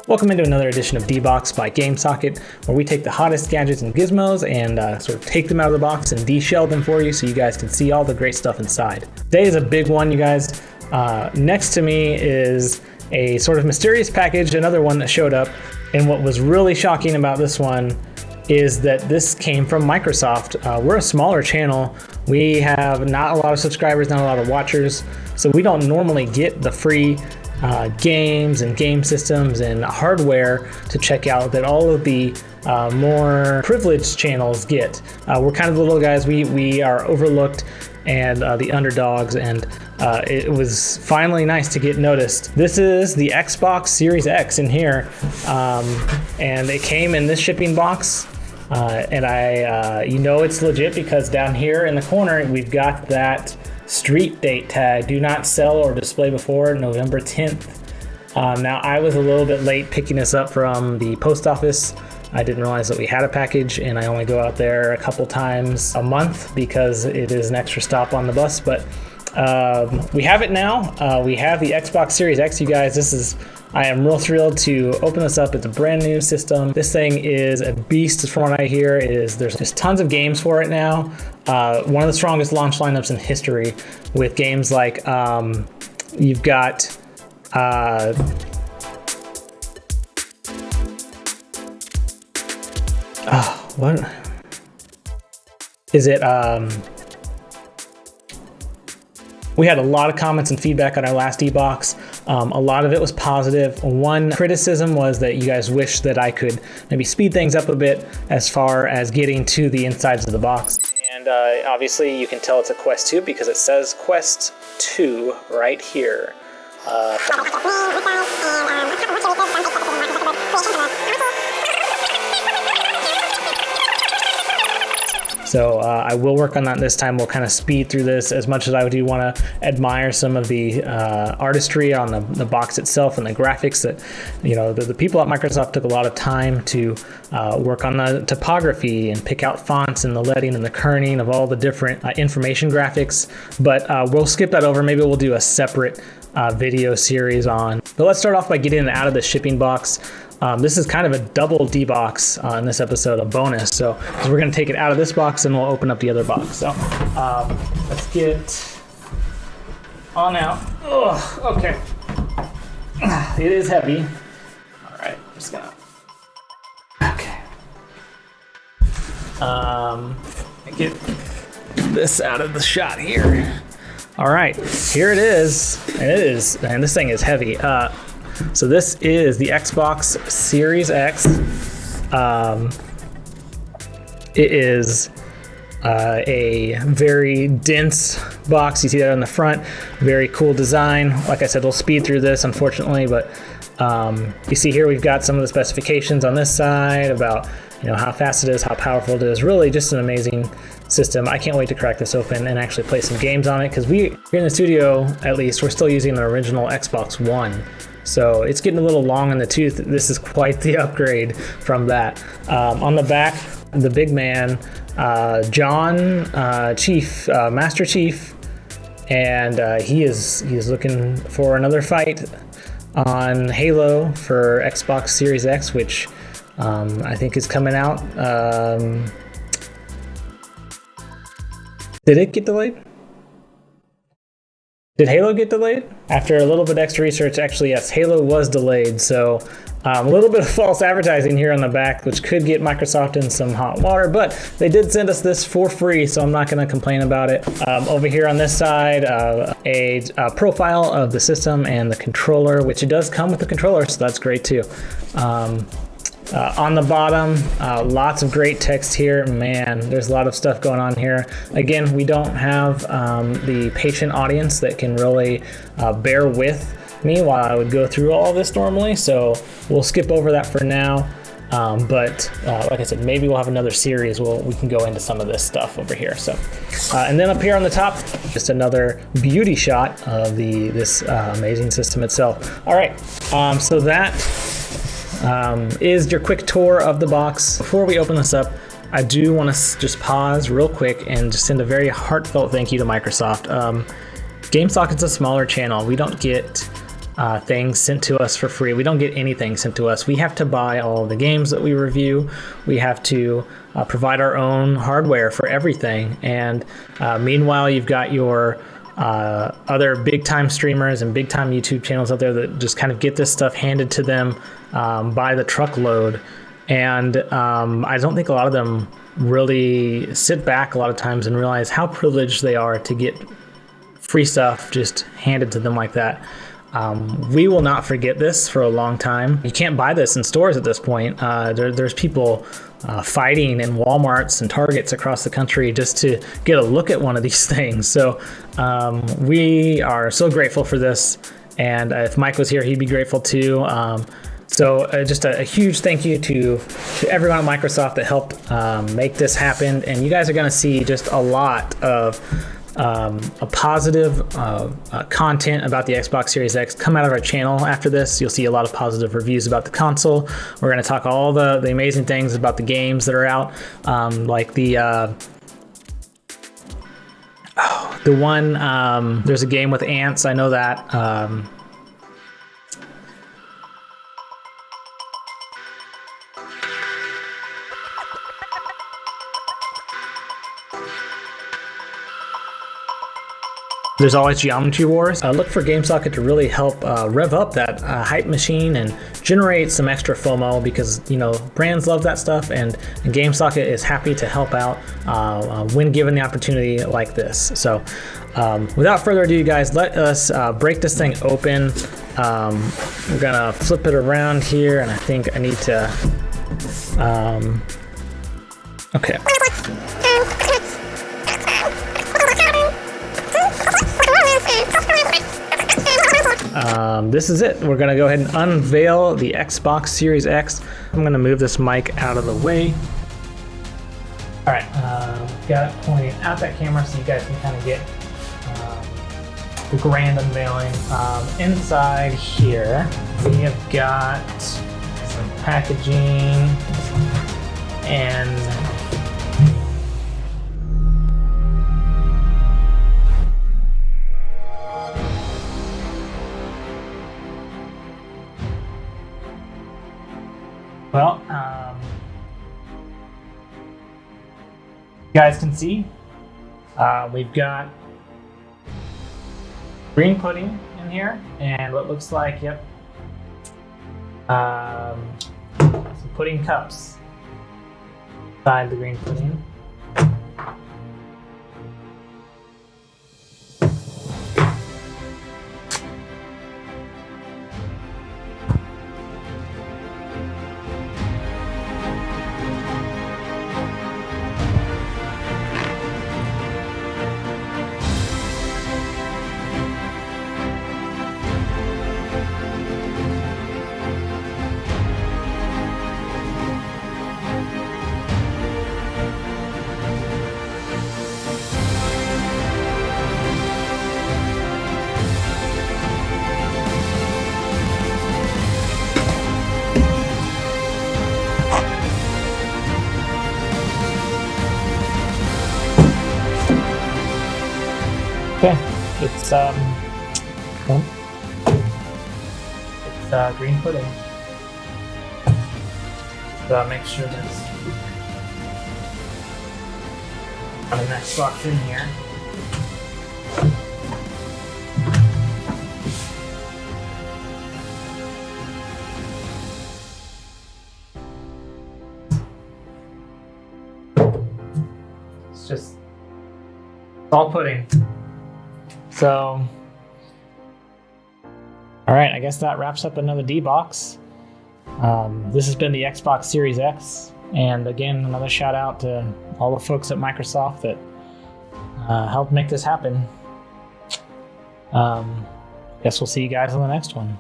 Welcome into another edition of Debox by GameSocket, where we take the hottest gadgets and gizmos and sort of take them out of the box and de-shell them for you so you guys can see all the great stuff inside. Today is a big one, you guys. Next to me is a sort of mysterious package, another one that showed up. And what was really shocking about this one is that this came from Microsoft. We're a smaller channel. We have not a lot of subscribers, not a lot of watchers, so we don't normally get the free games and game systems and hardware to check out that all of the more privileged channels get. We're kind of the little guys. We are overlooked and the underdogs, and it was finally nice to get noticed. This is the Xbox Series X in here, and it came in this shipping box. And you know it's legit because down here in the corner we've got that street date tag, do not sell or display before November 10th. Now I was a little bit late picking this up from the post office. I didn't realize that we had a package, and I only go out there a couple times a month because it is an extra stop on the bus, but we have it now. We have the Xbox Series X, you guys. I am real thrilled to open this up. It's a brand new system. This thing is a beast from what I hear. There's just tons of games for it now. One of the strongest launch lineups in history with games like you've got what is it? We had a lot of comments and feedback on our last Debox. A lot of it was positive. One criticism was that you guys wished that I could maybe speed things up a bit as far as getting to the insides of the box. And obviously you can tell it's a Quest 2 because it says Quest 2 right here. So I will work on that this time. We'll kind of speed through this as much as I do want to admire some of the artistry on the box itself and the graphics that, you know, the people at Microsoft took a lot of time to work on the typography and pick out fonts and the lettering and the kerning of all the different information graphics. But we'll skip that over. Maybe we'll do a separate video series on. But let's start off by getting it out of the shipping box. This is kind of a double Debox in this episode, a bonus. So we're going to take it out of this box and we'll open up the other box. So let's get on out. Oh, okay. It is heavy. All right, I'm just gonna. Okay. Get this out of the shot here. All right, here it is. And this thing is heavy. So this is the Xbox Series X. It is a very dense box. You see that on the front. Very cool design. Like I said, we'll speed through this, unfortunately, but you see here we've got some of the specifications on this side about, you know, how fast it is, how powerful it is. Really just an amazing system. I can't wait to crack this open and actually play some games on it, because here in the studio, at least, we're still using the original Xbox One. So it's getting a little long in the tooth. This is quite the upgrade from that. On the back, the big man, John, Master Chief, and he is looking for another fight on Halo for Xbox Series X, which I think is coming out. Did it get delayed? Did Halo get delayed? After a little bit extra research, actually, yes, Halo was delayed. So a little bit of false advertising here on the back, which could get Microsoft in some hot water, but they did send us this for free, so I'm not going to complain about it. Over here on this side, a profile of the system and the controller, which it does come with the controller, so that's great too. On the bottom, lots of great text here. Man, there's a lot of stuff going on here. Again, we don't have the patient audience that can really bear with me while I would go through all this normally, so we'll skip over that for now. But like I said, maybe we'll have another series where we can go into some of this stuff over here. So, and then up here on the top, just another beauty shot of this amazing system itself. All right, so that is your quick tour of the box. Before we open this up, I do want to just pause real quick and just send a very heartfelt thank you to Microsoft. GameSocket's a smaller channel. We don't get things sent to us for free. We don't get anything sent to us. We have to buy all the games that we review. We have to provide our own hardware for everything. And meanwhile, you've got your other big time streamers and big time YouTube channels out there that just kind of get this stuff handed to them by the truckload. And I don't think a lot of them really sit back a lot of times and realize how privileged they are to get free stuff just handed to them like that. We will not forget this for a long time. You can't buy this in stores at this point. There's people fighting in Walmarts and Targets across the country just to get a look at one of these things. So we are so grateful for this. And if Mike was here, he'd be grateful too. So just a huge thank you to everyone at Microsoft that helped make this happen. And you guys are going to see just a lot of a positive content about the Xbox Series X come out of our channel after this. You'll see a lot of positive reviews about the console. We're going to talk all the amazing things about the games that are out, like the one, there's a game with ants, I know that. There's always Geometry Wars. Look for GameSocket to really help rev up that hype machine and generate some extra FOMO, because brands love that stuff, and GameSocket is happy to help out when given the opportunity like this. So without further ado, you guys, let us break this thing open. We're gonna flip it around here, and I think I need to okay. This is it. We're going to go ahead and unveil the Xbox Series X. I'm going to move this mic out of the way. All right, got it pointing at that camera so you guys can kind of get the grand unveiling. Inside here, we have got some packaging and well, you guys can see we've got green pudding in here and what looks like, some pudding cups inside the green pudding. Okay, it's green pudding. So make sure there's an Xbox in here. It's all pudding. So, all right, I guess that wraps up another Debox. This has been the Xbox Series X. And again, another shout out to all the folks at Microsoft that helped make this happen. Guess we'll see you guys on the next one.